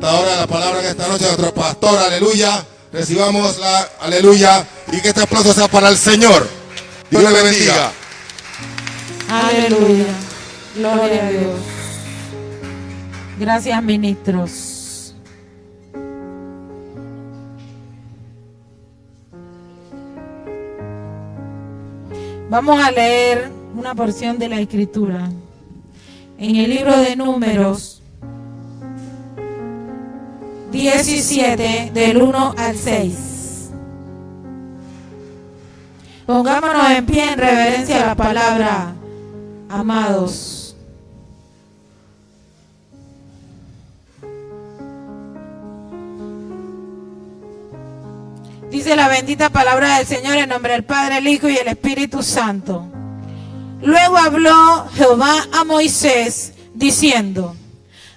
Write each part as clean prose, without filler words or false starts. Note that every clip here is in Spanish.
portadora de la palabra en esta noche, nuestro pastor, aleluya. Recibamos la aleluya y que este aplauso sea para el Señor. Dios le bendiga. Aleluya. Gloria a Dios. Gracias, ministros. Vamos a leer una porción de la Escritura en el libro de Números 17, del 1 al 6. Pongámonos en pie en reverencia a la palabra, amados. Dice la bendita palabra del Señor en nombre del Padre, el Hijo y el Espíritu Santo. Luego habló Jehová a Moisés diciendo: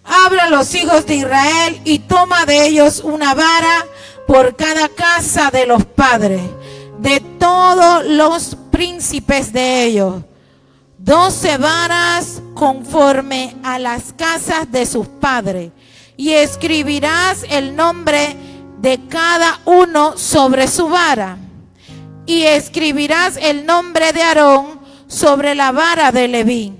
habla a los hijos de Israel y toma de ellos una vara por cada casa de los padres, de todos los príncipes de ellos, 12 varas conforme a las casas de sus padres, y escribirás el nombre de cada uno sobre su vara, y escribirás el nombre de Aarón sobre la vara de Leví,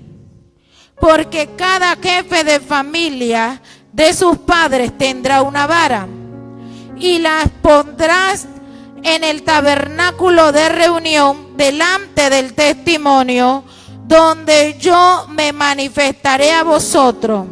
porque cada jefe de familia de sus padres tendrá una vara, y las pondrás en el tabernáculo de reunión delante del testimonio, donde yo me manifestaré a vosotros,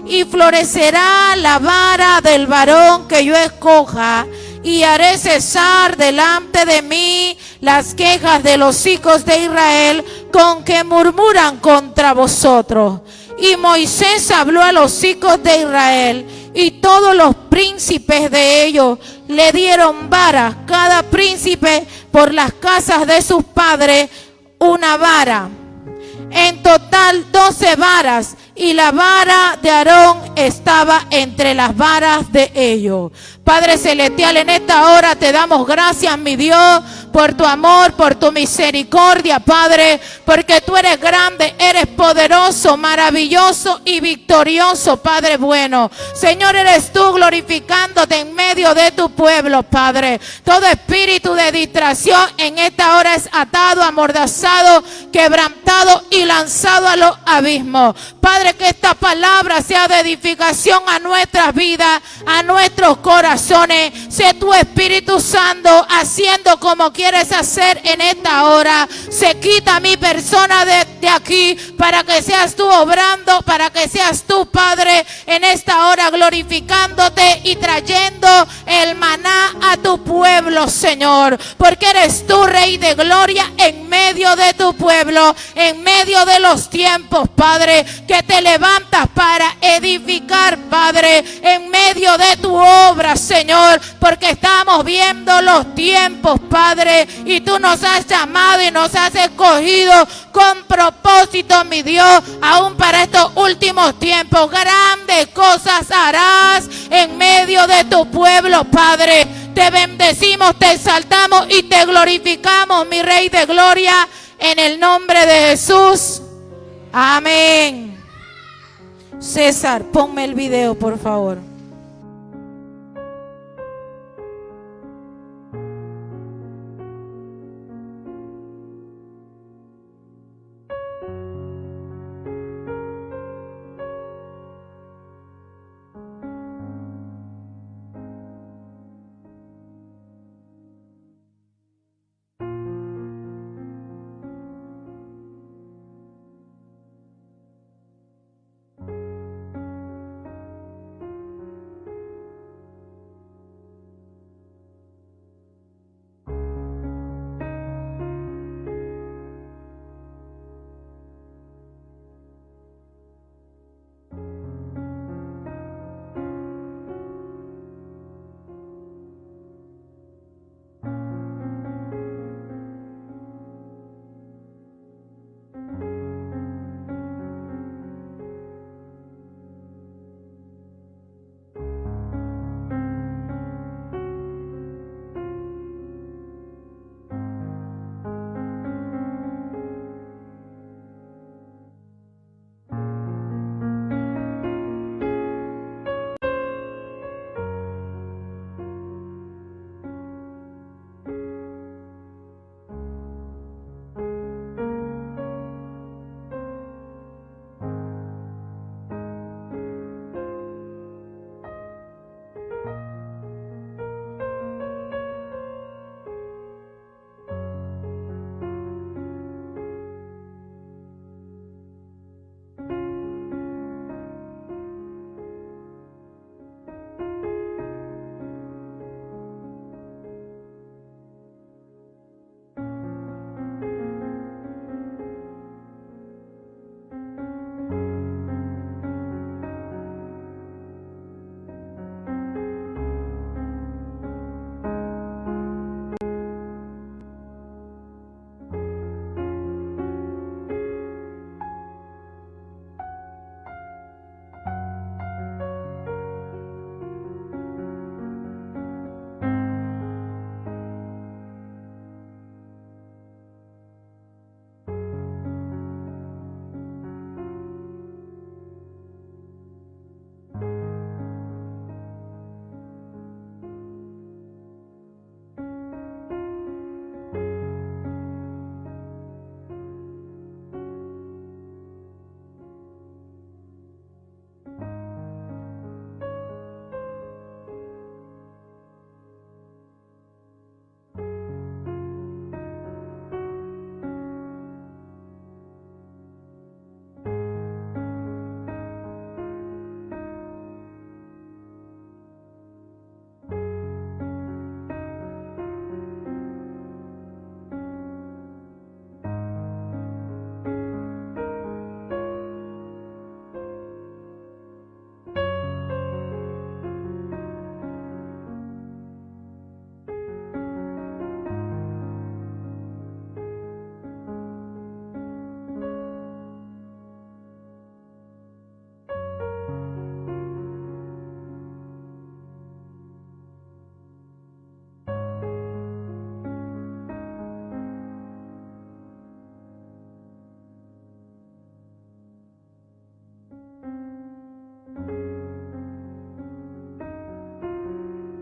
y florecerá la vara del varón que yo escoja, y haré cesar delante de mí las quejas de los hijos de Israel con que murmuran contra vosotros. Y Moisés habló a los hijos de Israel, y todos los príncipes de ellos le dieron varas, cada príncipe por las casas de sus padres una vara. En total 12 varas, y la vara de Aarón estaba entre las varas de ellos. Padre celestial, en esta hora te damos gracias, mi Dios, por tu amor, por tu misericordia, Padre, porque tú eres grande, eres poderoso, maravilloso y victorioso, Padre bueno. Señor, eres tú glorificándote en medio de tu pueblo, Padre. Todo espíritu de distracción en esta hora es atado, amordazado, quebrantado y lanzado a los abismos. Padre, que esta palabra sea de edificación a nuestras vidas, a nuestros corazones. Sé tu Espíritu Santo haciendo como quieres hacer en esta hora. Se quita mi persona de aquí para que seas tú obrando, para que seas tú, Padre, en esta hora glorificándote y trayendo el maná a tu pueblo, Señor, porque eres tú, Rey de gloria, en medio de tu pueblo, en medio de los tiempos, Padre, que te levantas para edificar, Padre, en medio de tu obra, Señor, porque estamos viendo los tiempos, Padre, y tú nos has llamado y nos has escogido con propósito, mi Dios, aún para estos últimos tiempos. Grandes cosas harás en medio de tu pueblo, Padre. Te bendecimos, te exaltamos y te glorificamos, mi Rey de gloria, en el nombre de Jesús. Amén. César, ponme el video, por favor.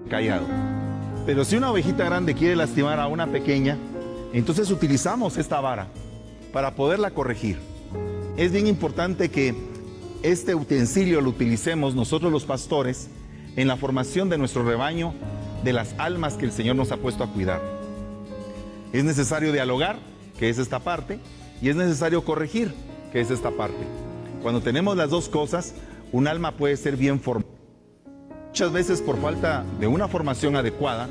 callado. Pero si una ovejita grande quiere lastimar a una pequeña, entonces utilizamos esta vara para poderla corregir. Es bien importante que este utensilio lo utilicemos nosotros los pastores en la formación de nuestro rebaño, de las almas que el Señor nos ha puesto a cuidar. Es necesario dialogar, que es esta parte, y es necesario corregir, que es esta parte. Cuando tenemos las dos cosas, un alma puede ser bien formada. Muchas veces por falta de una formación adecuada,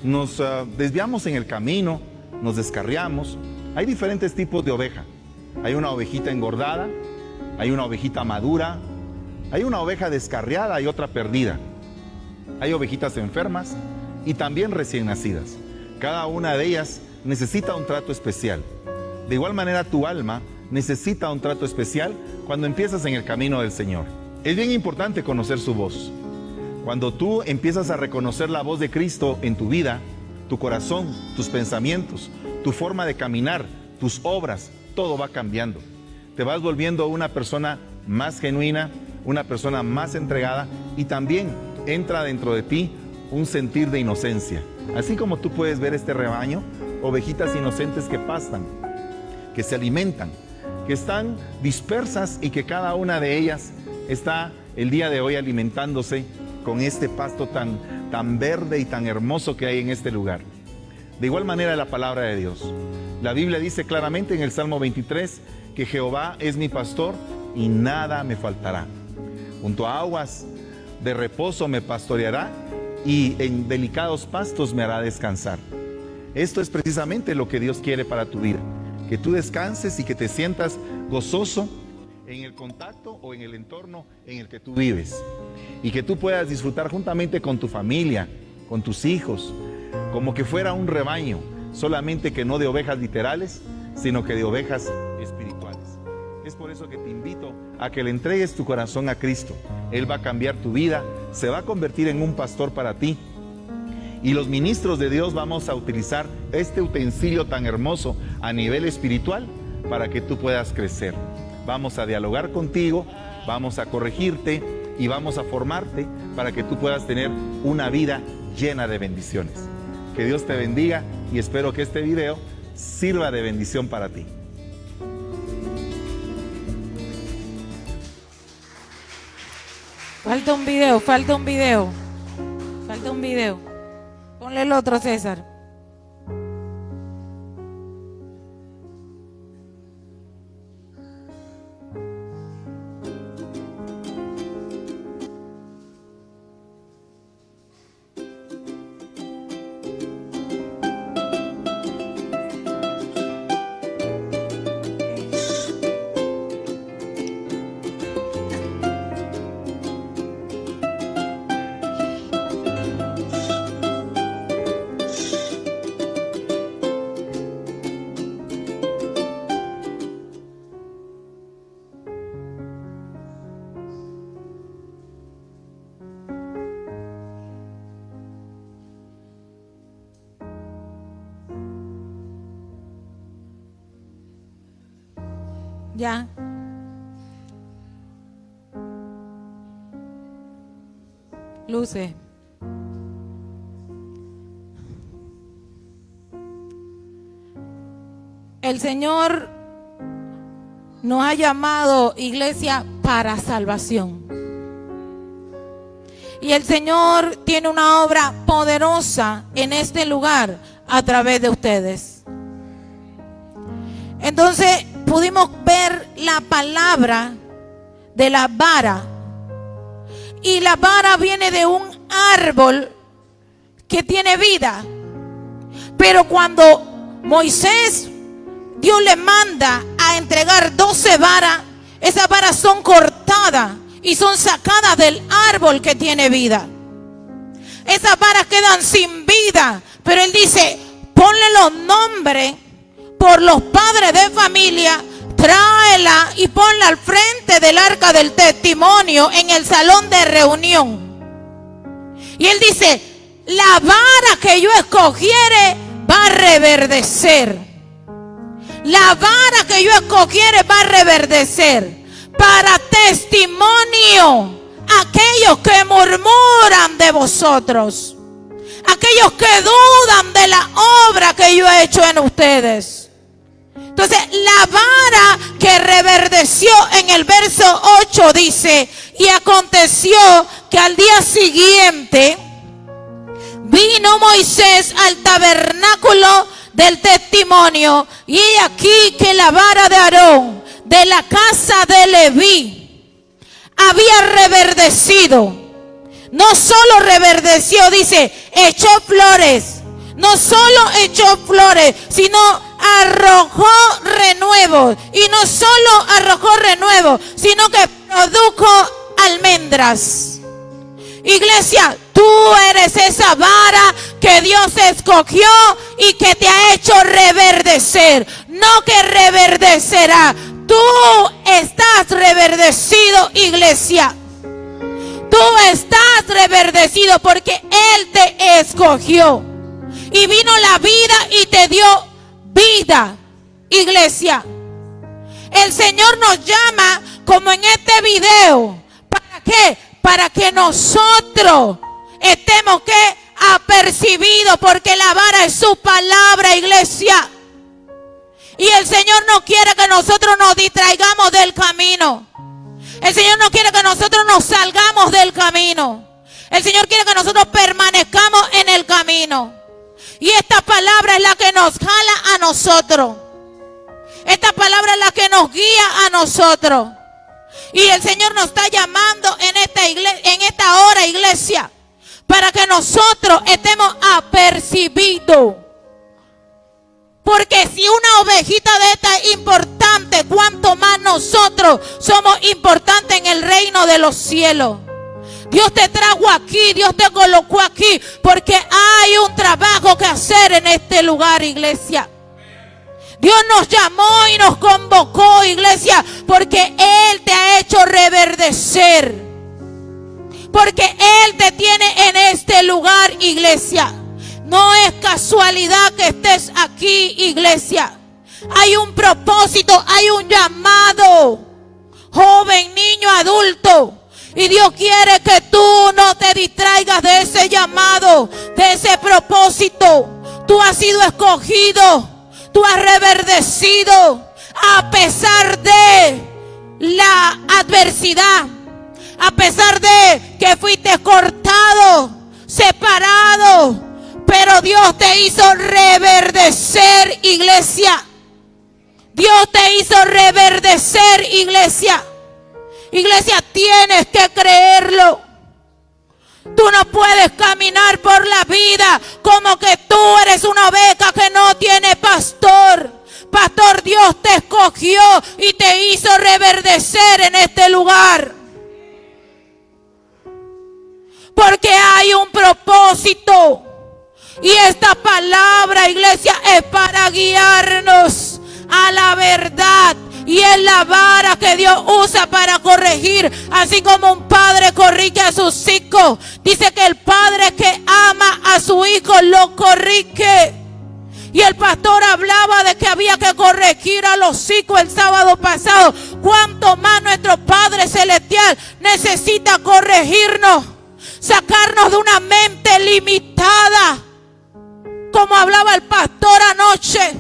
nos desviamos en el camino, nos descarriamos. Hay diferentes tipos de oveja. Hay una ovejita engordada, hay una ovejita madura, hay una oveja descarriada y otra perdida. Hay ovejitas enfermas y también recién nacidas. Cada una de ellas necesita un trato especial. De igual manera tu alma necesita un trato especial cuando empiezas en el camino del Señor. Es bien importante conocer su voz. Cuando tú empiezas a reconocer la voz de Cristo en tu vida, tu corazón, tus pensamientos, tu forma de caminar, tus obras, todo va cambiando. Te vas volviendo una persona más genuina, una persona más entregada, y también entra dentro de ti un sentir de inocencia. Así como tú puedes ver este rebaño, ovejitas inocentes que pastan, que se alimentan, que están dispersas y que cada una de ellas está el día de hoy alimentándose con este pasto tan verde y tan hermoso que hay en este lugar. De igual manera la palabra de Dios. La Biblia dice claramente en el Salmo 23 que Jehová es mi pastor y nada me faltará. Junto a aguas de reposo me pastoreará y en delicados pastos me hará descansar. Esto es precisamente lo que Dios quiere para tu vida, que tú descanses y que te sientas gozoso en el contacto o en el entorno en el que tú vives, y que tú puedas disfrutar juntamente con tu familia, con tus hijos, como que fuera un rebaño, solamente que no de ovejas literales, sino que de ovejas espirituales. Es por eso que te invito a que le entregues tu corazón a Cristo. Él va a cambiar tu vida, se va a convertir en un pastor para ti. Y los ministros de Dios vamos a utilizar este utensilio tan hermoso a nivel espiritual para que tú puedas crecer. Vamos a dialogar contigo, vamos a corregirte y vamos a formarte para que tú puedas tener una vida llena de bendiciones. Que Dios te bendiga y espero que este video sirva de bendición para ti. Falta un video. Falta un video. Ponle el otro, César. Ya. Luce. El Señor nos ha llamado, iglesia, para salvación. Y el Señor tiene una obra poderosa en este lugar a través de ustedes. Entonces pudimos ver la palabra de la vara. Y la vara viene de un árbol que tiene vida. Pero cuando Moisés, Dios le manda a entregar 12 varas, esas varas son cortadas y son sacadas del árbol que tiene vida. Esas varas quedan sin vida, pero él dice, ponle los nombres por los padres de familia, tráela y ponla al frente del arca del testimonio en el salón de reunión. Y él dice, la vara que yo escogiere va a reverdecer. La vara que yo escogiere va a reverdecer para testimonio a aquellos que murmuran de vosotros. aquellos que dudan de la obra que yo he hecho en ustedes. Entonces, la vara que reverdeció en el verso 8 dice: y aconteció que al día siguiente vino Moisés al tabernáculo del testimonio, y he aquí que la vara de Aarón de la casa de Leví había reverdecido. No solo reverdeció, dice, echó flores. No solo echó flores, sino arrojó renuevos. Y no solo arrojó renuevos, sino que produjo almendras. Iglesia, tú eres esa vara que Dios escogió y que te ha hecho reverdecer. No que reverdecerá. Tú estás reverdecido, iglesia. Tú estás reverdecido porque Él te escogió. Y vino la vida y te dio vida, iglesia. El Señor nos llama como en este video. ¿Para qué? Para que nosotros estemos apercibidos, porque la vara es su palabra, iglesia. Y el Señor no quiere que nosotros nos distraigamos del camino. El Señor no quiere que nosotros nos salgamos del camino. El Señor quiere que nosotros permanezcamos en el camino. Y esta palabra es la que nos jala a nosotros. Esta palabra es la que nos guía a nosotros. Y el Señor nos está llamando en esta hora, iglesia, para que nosotros estemos apercibidos. Porque si una ovejita de esta es importante, cuánto más nosotros somos importantes en el reino de los cielos. Dios te trajo aquí, Dios te colocó aquí, porque hay un trabajo que hacer en este lugar, iglesia. Dios nos llamó y nos convocó, iglesia, porque Él te ha hecho reverdecer. Porque Él te tiene en este lugar, iglesia. No es casualidad que estés aquí, iglesia. Hay un propósito, hay un llamado. Joven, niño, adulto. Y Dios quiere que tú no te distraigas de ese llamado, de ese propósito. Tú has sido escogido. Tú has reverdecido a pesar de la adversidad. A pesar de que fuiste cortado, separado. Pero Dios te hizo reverdecer, iglesia. Dios te hizo reverdecer, iglesia. Iglesia, tienes que creerlo. Tú no puedes caminar por la vida como que tú eres una oveja que no tiene pastor. Pastor, Dios te escogió y te hizo reverdecer en este lugar. Porque hay un propósito. Y esta palabra, iglesia, es para guiarnos a la verdad. Y es la vara que Dios usa para corregir. Así como un padre corrige a sus hijos. Dice que el padre que ama a su hijo lo corrige. Y el pastor hablaba de que había que corregir a los hijos el sábado pasado. Cuánto más nuestro Padre Celestial necesita corregirnos. Sacarnos de una mente limitada. Como hablaba el pastor anoche.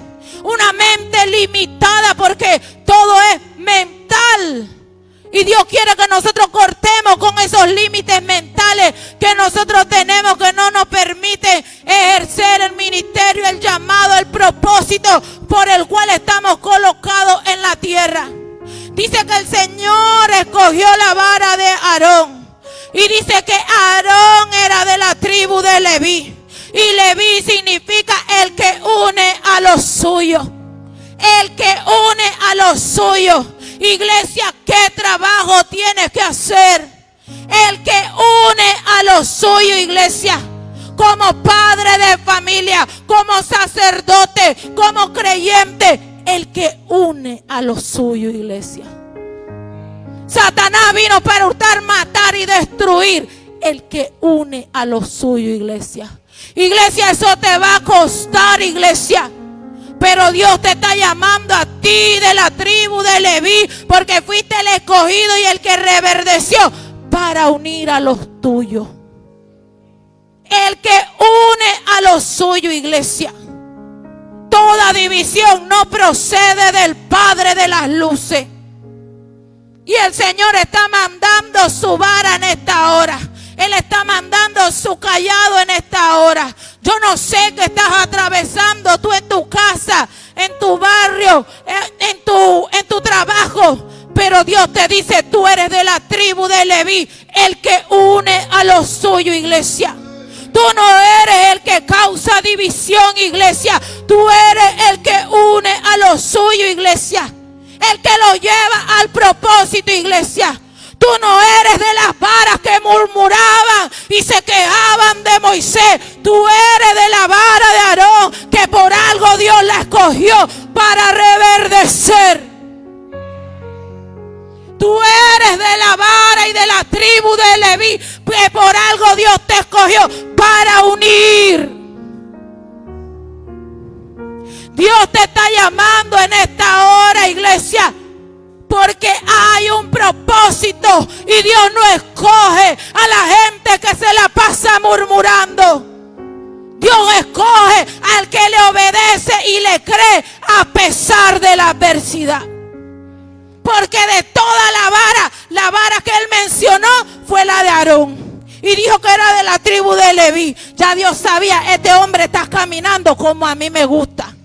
Una mente limitada porque todo es mental. Y Dios quiere que nosotros cortemos con esos límites mentales que nosotros tenemos, que no nos permiten ejercer el ministerio, el llamado, el propósito por el cual estamos colocados en la tierra. Dice que el Señor escogió la vara de Aarón. Y dice que Aarón era de la tribu de Leví. Y Leví significa el que une a los suyos. El que une a los suyos. Iglesia, ¿qué trabajo tienes que hacer? El que une a los suyos, iglesia. Como padre de familia, como sacerdote, como creyente. El que une a los suyos, iglesia. Satanás vino para hurtar, matar y destruir. El que une a los suyos, iglesia. Iglesia, eso te va a costar, iglesia. Pero Dios te está llamando a ti de la tribu de Leví, porque fuiste el escogido y el que reverdeció para unir a los tuyos. El que une lo suyo, iglesia. Toda división no procede del Padre de las luces. Y el Señor está mandando su vara en esta hora. Él está mandando su callado en esta hora. Yo no sé qué estás atravesando tú en tu casa, en tu barrio, en tu trabajo. Pero Dios te dice, tú eres de la tribu de Leví, el que une a lo suyo, iglesia. Tú no eres el que causa división, iglesia. Tú eres el que une a lo suyo, iglesia. El que lo lleva al propósito, iglesia. Tú no eres de las varas que murmuraban y se quejaban de Moisés. Tú eres de la vara de Aarón, que por algo Dios la escogió para reverdecer. Tú eres de la vara y de la tribu de Leví, que por algo Dios te escogió para unir. Dios te está llamando en esta hora, iglesia, porque hay un propósito y Dios no escoge a la gente que se la pasa murmurando. Dios escoge al que le obedece y le cree a pesar de la adversidad. Porque de toda la vara que él mencionó fue la de Aarón. Y dijo que era de la tribu de Leví. Ya Dios sabía, este hombre está caminando como a mí me gusta.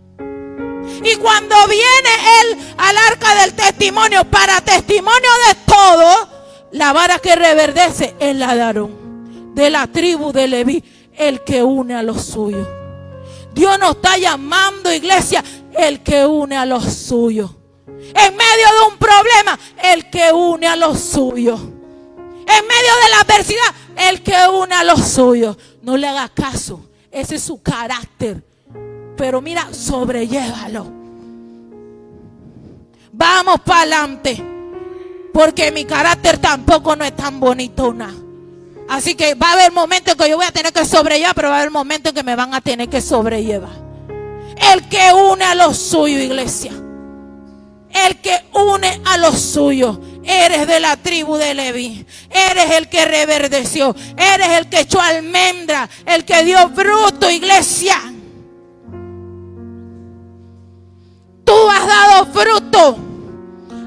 Y cuando viene él al arca del testimonio, para testimonio de todo, la vara que reverdece es la de Aarón, de la tribu de Leví, el que une a los suyos. Dios nos está llamando, iglesia, el que une a los suyos. En medio de un problema, el que une a los suyos. En medio de la adversidad, el que une a los suyos. No le hagas caso, ese es su carácter. Pero mira, sobrellévalo. Vamos para adelante. Porque mi carácter tampoco no es tan bonito, nada. Así que va a haber momentos en que yo voy a tener que sobrellevar, pero va a haber momentos en que me van a tener que sobrellevar. El que une a los suyos, iglesia. El que une a los suyos. Eres de la tribu de Leví. Eres el que reverdeció. Eres el que echó almendra. El que dio fruto, iglesia. Tú has dado fruto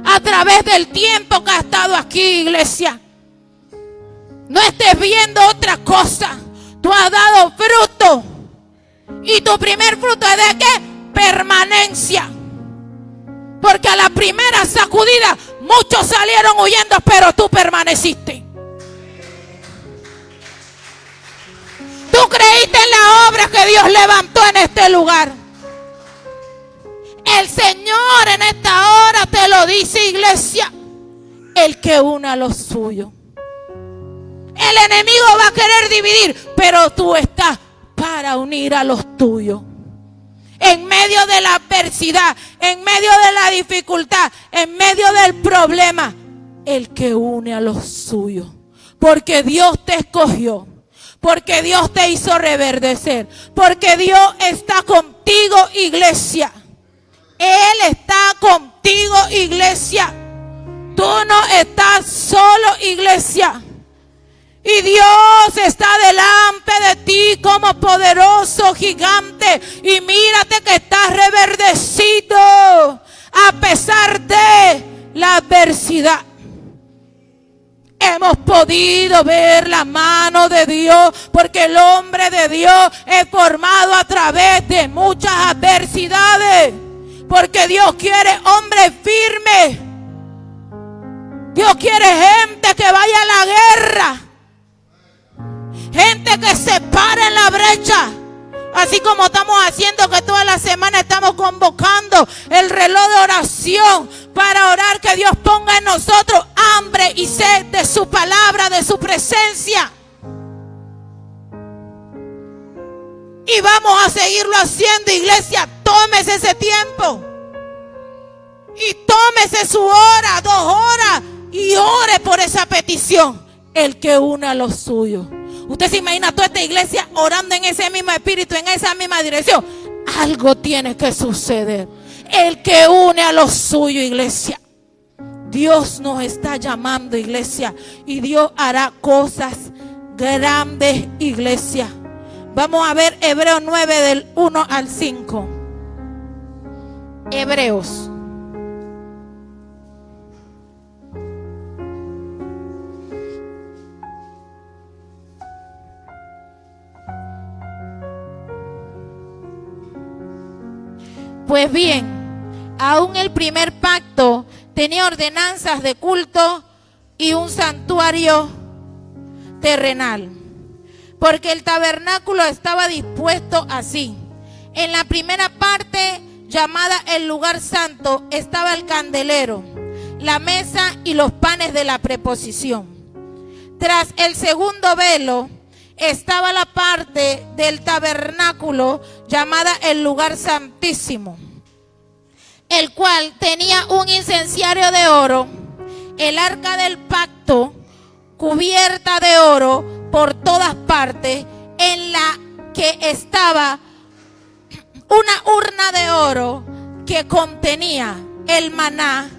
a través del tiempo que has estado aquí, iglesia. No estés viendo otra cosa. Tú has dado fruto. Y tu primer fruto es de ¿qué? Permanencia. Porque a la primera sacudida muchos salieron huyendo, pero tú permaneciste. Tú creíste en la obra que Dios levantó en este lugar. El Señor en esta hora te lo dice, iglesia. El que une a los suyos. El enemigo va a querer dividir, pero tú estás para unir a los tuyos. En medio de la adversidad, en medio de la dificultad, en medio del problema, el que une a los suyos. Porque Dios te escogió, porque Dios te hizo reverdecer, porque Dios está contigo, iglesia. Él está contigo, iglesia. Tú no estás solo, iglesia. Y Dios está delante de ti como poderoso gigante. Y mírate que estás reverdecido a pesar de la adversidad. Hemos podido ver la mano de Dios, porque el hombre de Dios es formado a través de muchas adversidades. Porque Dios quiere hombres firmes. Dios quiere gente que vaya a la guerra. Gente que se para en la brecha. Así como estamos haciendo, que toda la semana estamos convocando el reloj de oración para orar, que Dios ponga en nosotros hambre y sed de su palabra, de su presencia. Y vamos a seguirlo haciendo, iglesia. Tómese ese tiempo. Y tómese su hora, 2 horas. Y ore por esa petición. El que une a los suyos. Usted se imagina toda esta iglesia orando en ese mismo espíritu, en esa misma dirección. Algo tiene que suceder. El que une a los suyos, iglesia. Dios nos está llamando, iglesia. Y Dios hará cosas grandes, iglesia. Vamos a ver Hebreos 9 del 1 al 5. Hebreos. Pues bien, aún el primer pacto tenía ordenanzas de culto y un santuario terrenal, porque el tabernáculo estaba dispuesto así. En la primera parte, llamada el lugar santo, estaba el candelero, la mesa y los panes de la preposición. Tras el segundo velo estaba la parte del tabernáculo llamada el lugar santísimo, el cual tenía un incenciario de oro, el arca del pacto cubierta de oro por todas partes, en la que estaba una urna de oro que contenía el maná,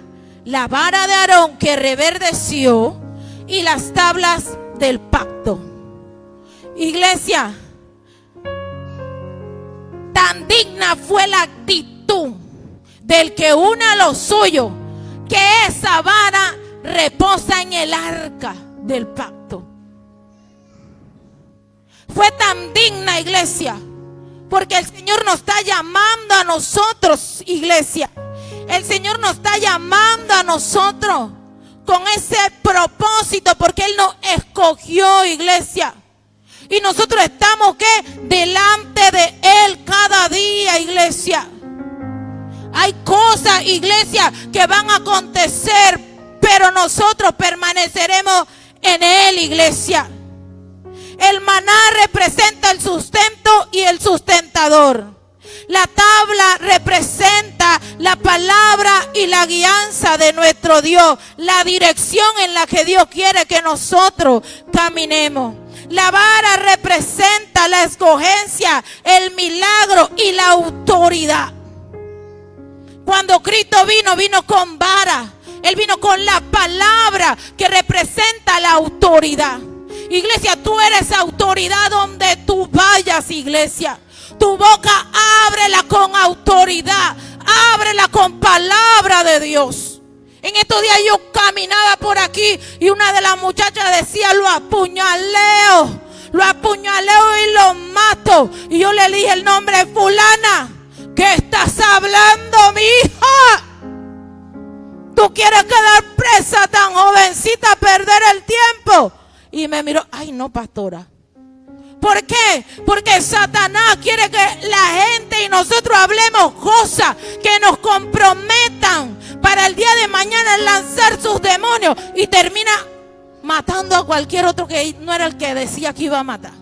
la vara de Aarón que reverdeció y las tablas del pacto. Iglesia, tan digna fue la actitud del que une a lo suyo, que esa vara reposa en el arca del pacto. Fue tan digna, iglesia, porque el Señor nos está llamando a nosotros, iglesia. El Señor nos está llamando a nosotros con ese propósito, porque Él nos escogió, iglesia. Y nosotros estamos, ¿qué? Delante de Él cada día, iglesia. Hay cosas, iglesia, que van a acontecer, pero nosotros permaneceremos en Él, iglesia. El maná representa el sustento y el sustentador. La tabla representa la palabra y la guianza de nuestro Dios, la dirección en la que Dios quiere que nosotros caminemos. La vara representa la escogencia, el milagro y la autoridad. Cuando Cristo vino con vara. Él vino con la palabra que representa la autoridad. Iglesia, tú eres autoridad donde tú vayas, iglesia. Tu boca ábrela con autoridad, ábrela con palabra de Dios. En estos días yo caminaba por aquí y una de las muchachas decía: lo apuñaleo y lo mato. Y yo le dije el nombre: fulana, ¿qué estás hablando, mi hija? ¿Tú quieres quedar presa tan jovencita, perder el tiempo? Y me miró: ay no, pastora. ¿Por qué? Porque Satanás quiere que la gente y nosotros hablemos cosas que nos comprometan para el día de mañana lanzar sus demonios, y termina matando a cualquier otro que no era el que decía que iba a matar.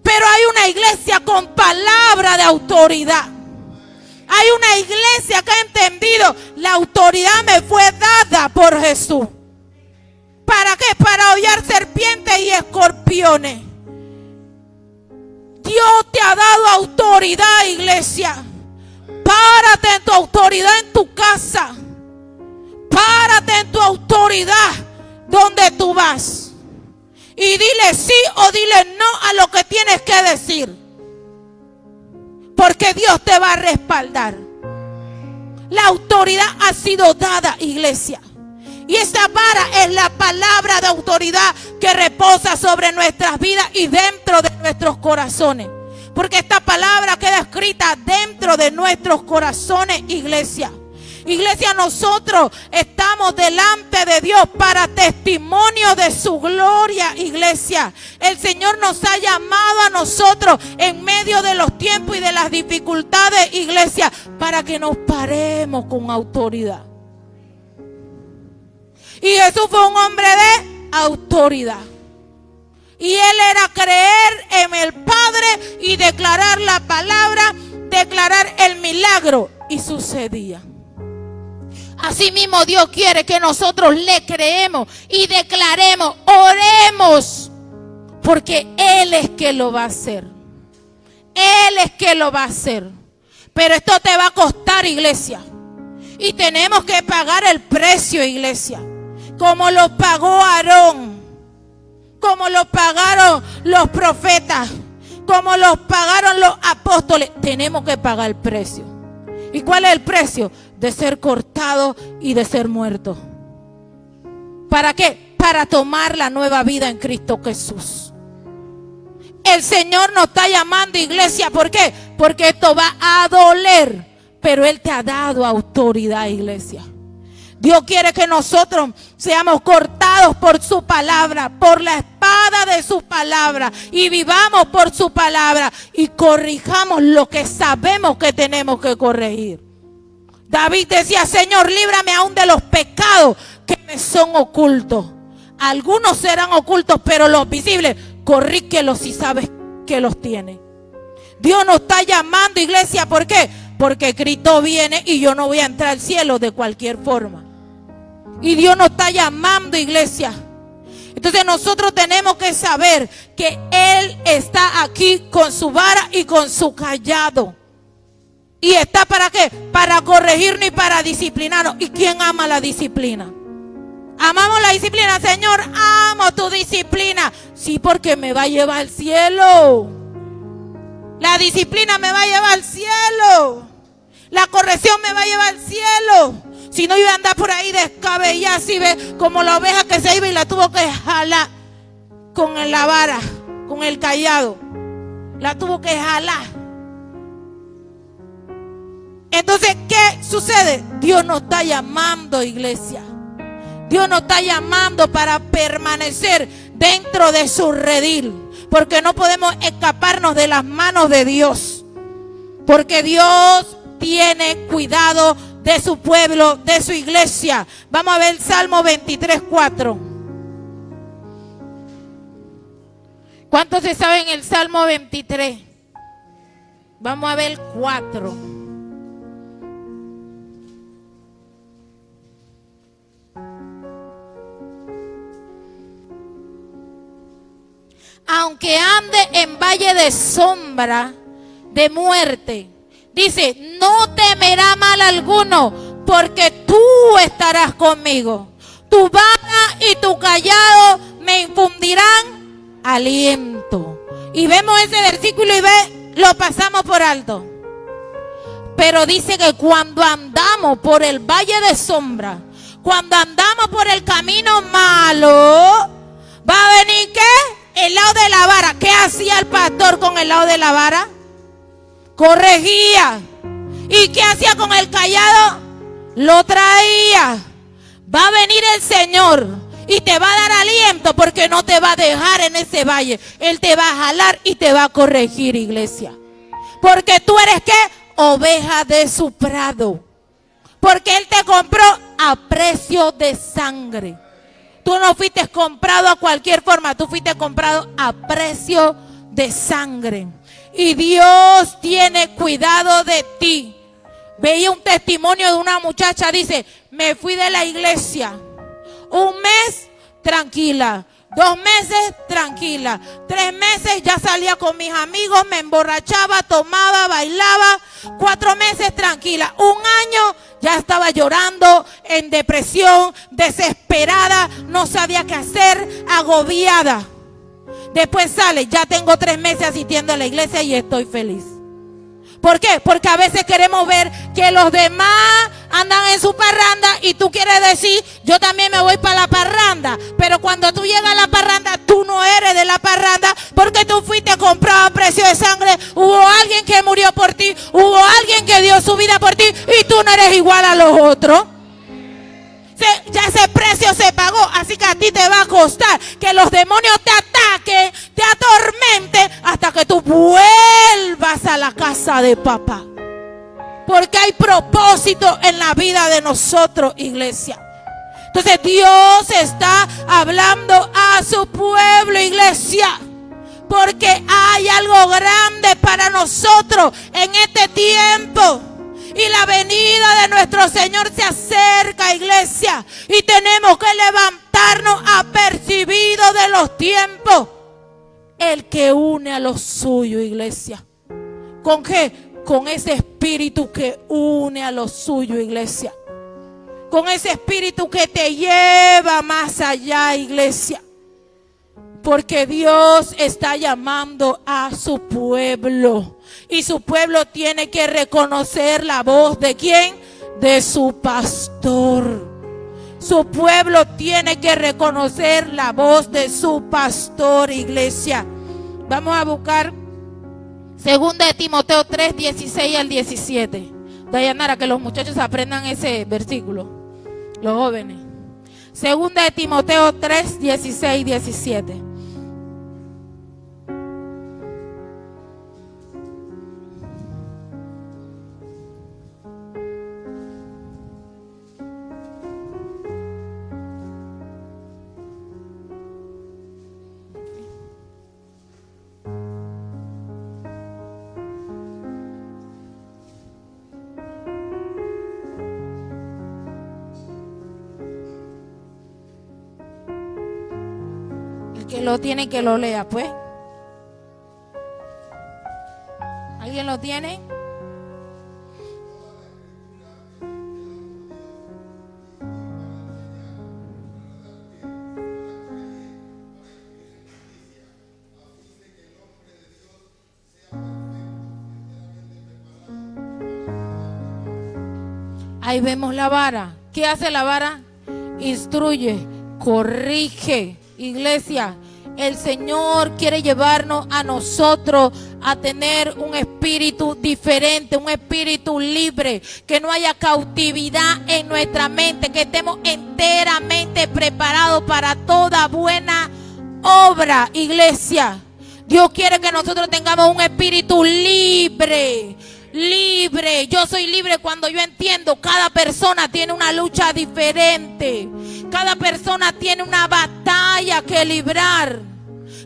Pero hay una iglesia con palabra de autoridad. Hay una iglesia que ha entendido: la autoridad me fue dada por Jesús. ¿Para qué? Para hollar serpientes y escorpiones. Dios te ha dado autoridad, iglesia. Párate en tu autoridad en tu casa. Párate en tu autoridad donde tú vas. Y dile sí o dile no a lo que tienes que decir. Porque Dios te va a respaldar. La autoridad ha sido dada, iglesia. Y esa vara es la palabra de autoridad que reposa sobre nuestras vidas y dentro de nuestros corazones. Porque esta palabra queda escrita dentro de nuestros corazones, iglesia. Iglesia, nosotros estamos delante de Dios para testimonio de su gloria, iglesia. El Señor nos ha llamado a nosotros en medio de los tiempos y de las dificultades, iglesia, para que nos paremos con autoridad. Y Jesús fue un hombre de autoridad. Y Él era creer en el Padre y declarar la palabra, declarar el milagro. Y sucedía. Asimismo, Dios quiere que nosotros le creemos y declaremos, oremos, porque Él es que lo va a hacer. Él es que lo va a hacer. Pero esto te va a costar, iglesia. Y tenemos que pagar el precio, iglesia. Como lo pagó Aarón, como lo pagaron los profetas, como los pagaron los apóstoles, tenemos que pagar el precio. ¿Y cuál es el precio? De ser cortado y de ser muerto. ¿Para qué? Para tomar la nueva vida en Cristo Jesús. El Señor nos está llamando, iglesia. ¿Por qué? Porque esto va a doler, pero Él te ha dado autoridad, iglesia. Dios quiere que nosotros seamos cortados por su palabra, por la espada de su palabra, y vivamos por su palabra y corrijamos lo que sabemos que tenemos que corregir. David decía: Señor, líbrame aún de los pecados que me son ocultos. Algunos serán ocultos, pero los visibles, corrígelos si sabes que los tiene. Dios nos está llamando, iglesia. ¿Por qué? Porque Cristo viene y yo no voy a entrar al cielo de cualquier forma. Y Dios nos está llamando, iglesia. Entonces nosotros tenemos que saber que Él está aquí con su vara y con su callado. ¿Y está para qué? Para corregirnos y para disciplinarnos. ¿Y quién ama la disciplina? ¿Amamos la disciplina? Señor, amo tu disciplina. Sí, porque me va a llevar al cielo. La disciplina me va a llevar al cielo. La corrección me va a llevar al cielo. Si no, iba a andar por ahí descabellada, así ve, como la oveja que se iba y la tuvo que jalar con la vara, con el cayado. La tuvo que jalar. Entonces, ¿qué sucede? Dios nos está llamando, iglesia. Dios nos está llamando para permanecer dentro de su redil. Porque no podemos escaparnos de las manos de Dios. Porque Dios tiene cuidado de su pueblo, de su iglesia. Vamos a ver el Salmo 23:4. ¿Cuántos se saben el Salmo 23? Vamos a ver el 4. Aunque ande en valle de sombra de muerte, dice, no temerá mal alguno, porque tú estarás conmigo. Tu vara y tu callado me infundirán aliento. Y vemos ese versículo y lo pasamos por alto. Pero dice que cuando andamos por el valle de sombra, cuando andamos por el camino malo, va a venir ¿qué? El lado de la vara. ¿Qué hacía el pastor con el lado de la vara? Corregía. ¿Y qué hacía con el callado? Lo traía. Va a venir el Señor y te va a dar aliento, porque no te va a dejar en ese valle. Él te va a jalar y te va a corregir, iglesia. Porque tú eres ¿qué? Oveja de su prado. Porque Él te compró a precio de sangre. Tú no fuiste comprado a cualquier forma, tú fuiste comprado a precio de sangre. Y Dios tiene cuidado de ti. Veía un testimonio de una muchacha, dice, me fui de la iglesia. 1 mes, tranquila. 2 meses, tranquila. 3 meses, ya salía con mis amigos, me emborrachaba, tomaba, bailaba. 4 meses, tranquila. 1 año, ya estaba llorando, en depresión, desesperada, no sabía qué hacer, agobiada. Después sale, ya tengo 3 meses asistiendo a la iglesia y estoy feliz. ¿Por qué? Porque a veces queremos ver que los demás andan en su parranda y tú quieres decir, yo también me voy para la parranda. Pero cuando tú llegas a la parranda, tú no eres de la parranda, porque tú fuiste comprado a precio de sangre. Hubo alguien que murió por ti, hubo alguien que dio su vida por ti y tú no eres igual a los otros. Ya ese precio se pagó, así que a ti te va a costar que los demonios te ataquen, te atormenten hasta que tú vuelvas a la casa de papá. Porque hay propósito en la vida de nosotros, iglesia. Entonces Dios está hablando a su pueblo, iglesia, porque hay algo grande para nosotros en este tiempo. Y la venida de nuestro Señor se acerca, iglesia. Y tenemos que levantarnos apercibidos de los tiempos. El que une a los suyos, iglesia. ¿Con qué? Con ese espíritu que une a los suyos, iglesia. Con ese espíritu que te lleva más allá, iglesia. Porque Dios está llamando a su pueblo. Y su pueblo tiene que reconocer la voz ¿de quién? De su pastor. Su pueblo tiene que reconocer la voz de su pastor, iglesia. Vamos a buscar 2 de Timoteo 3, 16 al 17. Dayanara, que los muchachos aprendan ese versículo, los jóvenes. 2 de Timoteo 3, 16, 17. Que lo tiene, que lo lea, pues. ¿Alguien lo tiene? Ahí vemos la vara. ¿Qué hace la vara? Instruye, corrige. Iglesia, el Señor quiere llevarnos a nosotros a tener un espíritu diferente, un espíritu libre, que no haya cautividad en nuestra mente, que estemos enteramente preparados para toda buena obra, iglesia. Dios quiere que nosotros tengamos un espíritu libre. Libre, yo soy libre cuando yo entiendo cada persona tiene una lucha diferente, cada persona tiene una batalla que librar,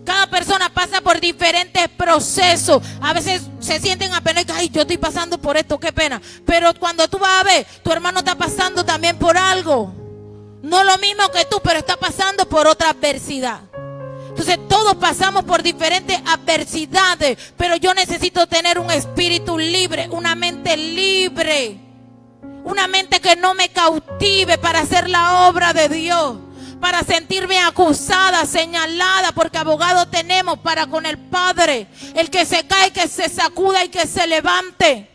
cada persona pasa por diferentes procesos. A veces se sienten apenas, ay, yo estoy pasando por esto, qué pena, pero cuando tú vas a ver, tu hermano está pasando también por algo, no lo mismo que tú, pero está pasando por otra adversidad. Entonces todos pasamos por diferentes adversidades, pero yo necesito tener un espíritu libre, una mente libre, una mente que no me cautive para hacer la obra de Dios, para sentirme acusada, señalada, porque abogado tenemos para con el Padre. El que se cae, que se sacuda y que se levante.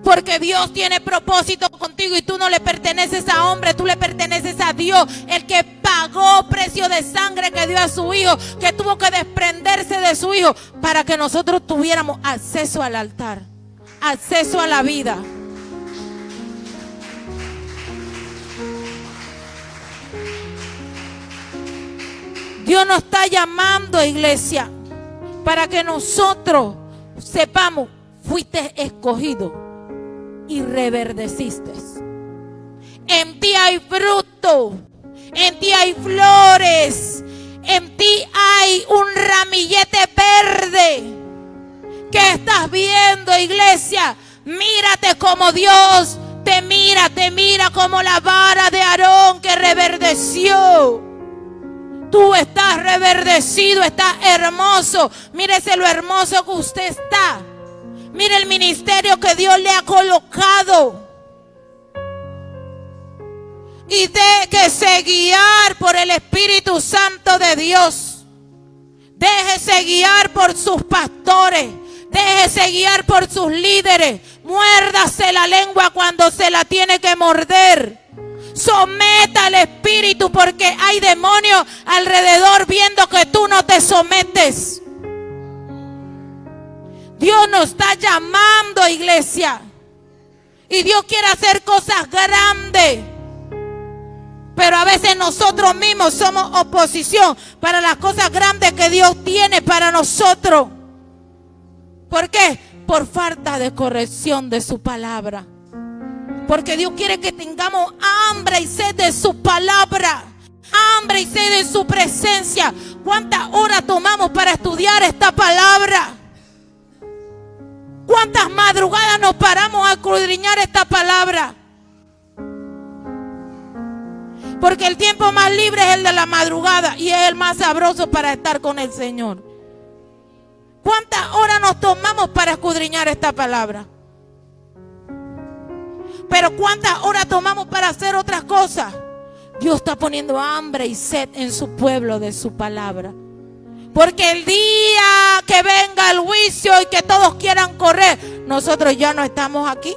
Porque Dios tiene propósito contigo y tú no le perteneces a hombre, tú le perteneces a Dios, el que pagó precio de sangre, que dio a su hijo, que tuvo que desprenderse de su hijo para que nosotros tuviéramos acceso al altar, acceso a la vida. Dios nos está llamando, iglesia, para que nosotros sepamos, fuiste escogido y reverdeciste. En ti hay fruto, en ti hay flores, en ti hay un ramillete verde. ¿Qué estás viendo, iglesia? Mírate como Dios te mira como la vara de Aarón que reverdeció. Tú estás reverdecido, estás hermoso. Mírese lo hermoso que usted está. Mire el ministerio que Dios le ha colocado. Y déjese guiar por el Espíritu Santo de Dios. Déjese guiar por sus pastores. Déjese guiar por sus líderes. Muérdase la lengua cuando se la tiene que morder. Someta al Espíritu, porque hay demonios alrededor viendo que tú no te sometes. Dios nos está llamando, iglesia, y Dios quiere hacer cosas grandes, pero a veces nosotros mismos somos oposición para las cosas grandes que Dios tiene para nosotros. ¿Por qué? Por falta de corrección de su palabra. Porque Dios quiere que tengamos hambre y sed de su palabra, hambre y sed de su presencia. ¿Cuántas horas tomamos para estudiar esta palabra? ¿Cuántas madrugadas nos paramos a escudriñar esta palabra? Porque el tiempo más libre es el de la madrugada y es el más sabroso para estar con el Señor. ¿Cuántas horas nos tomamos para escudriñar esta palabra? Pero ¿cuántas horas tomamos para hacer otras cosas? Dios está poniendo hambre y sed en su pueblo de su palabra. Porque el día que venga el juicio y que todos quieran correr, nosotros ya no estamos aquí.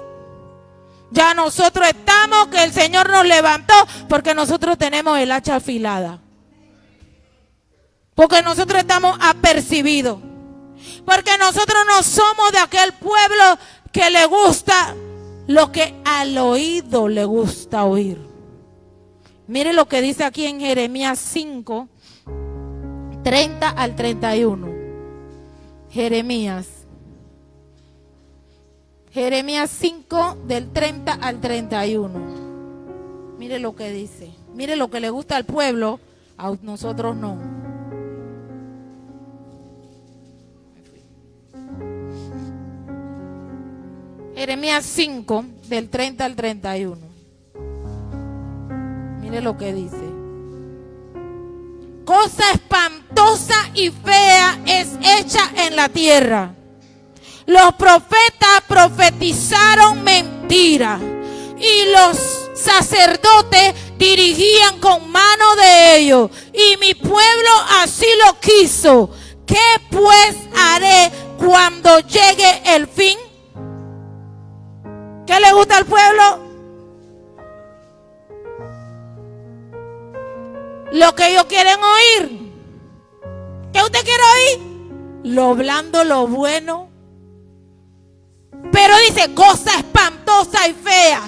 Ya nosotros estamos, que el Señor nos levantó, porque nosotros tenemos el hacha afilada. Porque nosotros estamos apercibidos. Porque nosotros no somos de aquel pueblo que le gusta lo que al oído le gusta oír. Mire lo que dice aquí en Jeremías 5, 30 al 31. Jeremías 5 del 30 al 31. Mire lo que dice. Mire lo que le gusta al pueblo, a nosotros no. Jeremías 5 del 30 al 31. Mire lo que dice. Cosa espantosa y fea es hecha en la tierra. Los profetas profetizaron mentira y los sacerdotes dirigían con mano de ellos. Y mi pueblo así lo quiso. ¿Qué pues haré cuando llegue el fin? ¿Qué le gusta al pueblo? Lo que ellos quieren oír. ¿Qué usted quiere oír? Lo blando, lo bueno. Pero dice cosa espantosa y fea.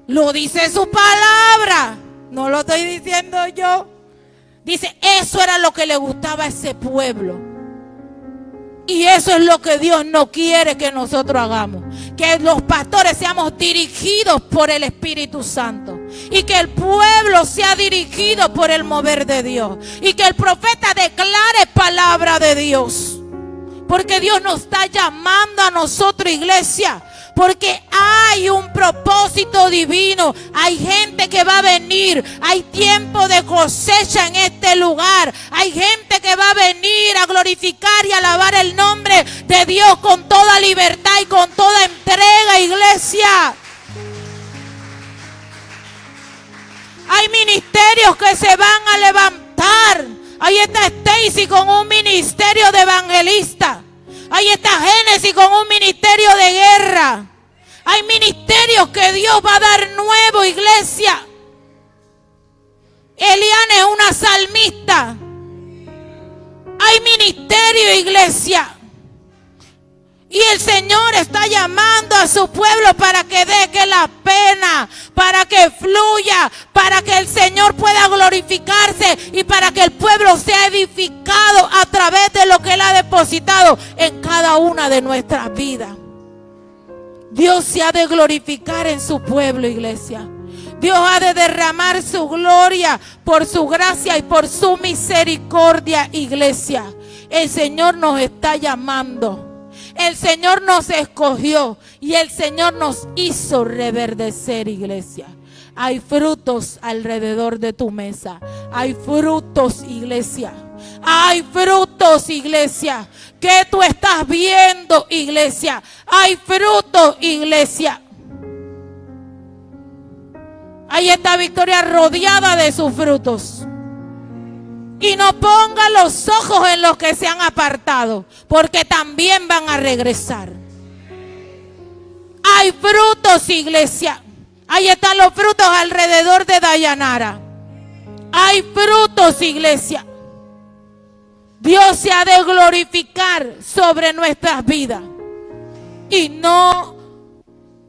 Lo dice su palabra. No lo estoy diciendo yo. Dice, eso era lo que le gustaba a ese pueblo. Y eso es lo que Dios no quiere que nosotros hagamos. Que los pastores seamos dirigidos por el Espíritu Santo. Y que el pueblo sea dirigido por el mover de Dios. Y que el profeta declare palabra de Dios. Porque Dios nos está llamando a nosotros, iglesia. Porque hay un propósito divino. Hay gente que va a venir. Hay tiempo de cosecha en este lugar. Hay gente que va a venir a glorificar y alabar el nombre de Dios con toda libertad y con toda entrega, iglesia. Hay ministerios que se van a levantar. Ahí está Stacy con un ministerio de evangelista. Ahí está Génesis con un ministerio de guerra. Hay ministerios que Dios va a dar nuevo, iglesia. Eliana es una salmista. Hay ministerio, iglesia. Y el Señor está llamando a su pueblo para que deje la pena, para que fluya, para que el Señor pueda glorificarse y para que el pueblo sea edificado a través de lo que Él ha depositado en cada una de nuestras vidas. Dios se ha de glorificar en su pueblo, iglesia. Dios ha de derramar su gloria por su gracia y por su misericordia, iglesia. El Señor nos está llamando. El Señor nos escogió y el Señor nos hizo reverdecer, iglesia. Hay frutos alrededor de tu mesa. Hay frutos, iglesia. Hay frutos, iglesia. ¿Qué tú estás viendo, iglesia? Hay frutos, iglesia. Ahí está Victoria rodeada de sus frutos. Y no ponga los ojos en los que se han apartado, porque también van a regresar. Hay frutos, iglesia. Ahí están los frutos alrededor de Dayanara. Hay frutos, iglesia. Dios se ha de glorificar sobre nuestras vidas. Y no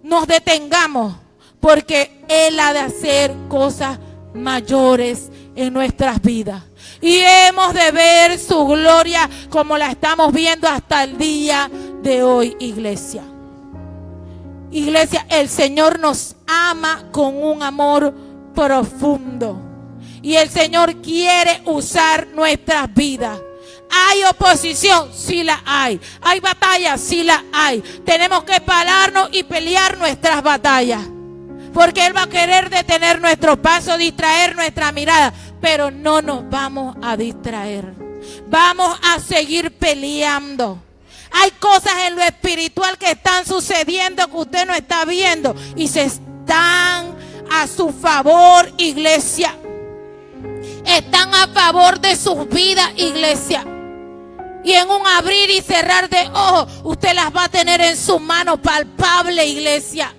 nos detengamos, porque Él ha de hacer cosas mayores en nuestras vidas. Y hemos de ver su gloria como la estamos viendo hasta el día de hoy, iglesia. Iglesia, el Señor nos ama con un amor profundo. Y el Señor quiere usar nuestras vidas. ¿Hay oposición? Sí la hay. ¿Hay batallas? Sí la hay. Tenemos que pararnos y pelear nuestras batallas. Porque Él va a querer detener nuestro paso, distraer nuestra mirada. Pero no nos vamos a distraer. Vamos a seguir peleando. Hay cosas en lo espiritual que están sucediendo que usted no está viendo. Y se están a su favor, iglesia. Están a favor de sus vidas, iglesia. Y en un abrir y cerrar de ojos, usted las va a tener en su mano palpable, iglesia.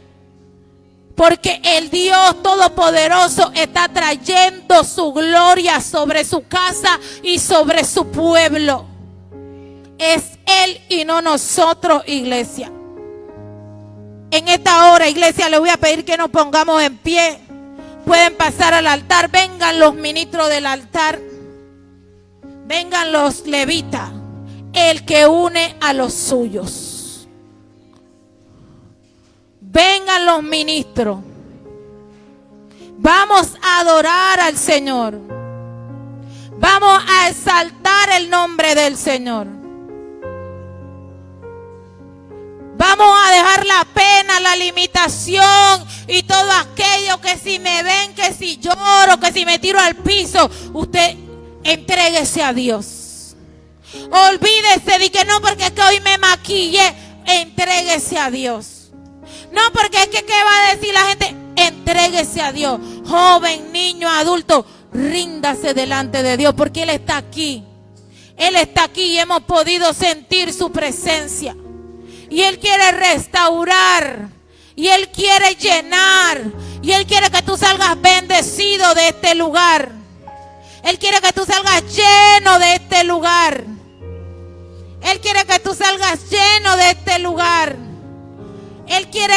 Porque el Dios Todopoderoso está trayendo su gloria sobre su casa y sobre su pueblo. Es Él y no nosotros, iglesia. En esta hora, iglesia, le voy a pedir que nos pongamos en pie. Pueden pasar al altar. Vengan los ministros del altar. Vengan los levitas. El que une a los suyos. Vengan los ministros. Vamos a adorar al Señor. Vamos a exaltar el nombre del Señor. Vamos a dejar la pena, la limitación y todo aquello que si me ven, que si lloro, que si me tiro al piso. Usted entréguese a Dios. Olvídese de que no, porque es que hoy me maquillé. Entréguese a Dios. No, porque es que ¿qué va a decir la gente? Entréguese a Dios. Joven, niño, adulto, ríndase delante de Dios, porque Él está aquí. Él está aquí y hemos podido sentir su presencia. Y Él quiere restaurar. Y Él quiere llenar. Y Él quiere que tú salgas bendecido de este lugar. Él quiere que tú salgas lleno de este lugar. Él quiere que tú salgas lleno de este lugar. Él quiere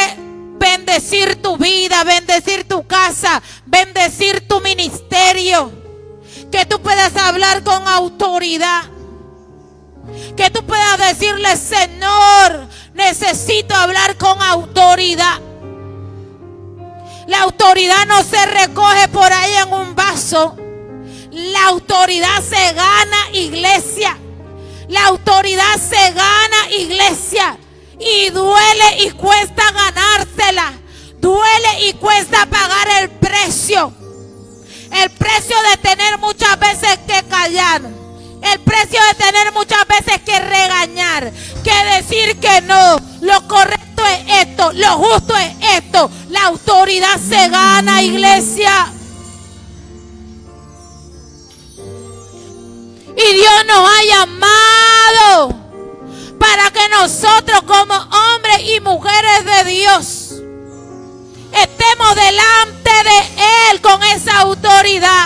bendecir tu vida, bendecir tu casa, bendecir tu ministerio. Que tú puedas hablar con autoridad. Que tú puedas decirle: Señor, necesito hablar con autoridad. La autoridad no se recoge por ahí en un vaso. La autoridad se gana, iglesia. La autoridad se gana, iglesia. Y duele y cuesta ganársela. Duele y cuesta pagar el precio. El precio de tener muchas veces que callar. El precio de tener muchas veces que regañar. Que decir que no. Lo correcto es esto. Lo justo es esto. La autoridad se gana, iglesia. Y Dios nos ha llamado para que nosotros como hombres y mujeres de Dios estemos delante de Él con esa autoridad.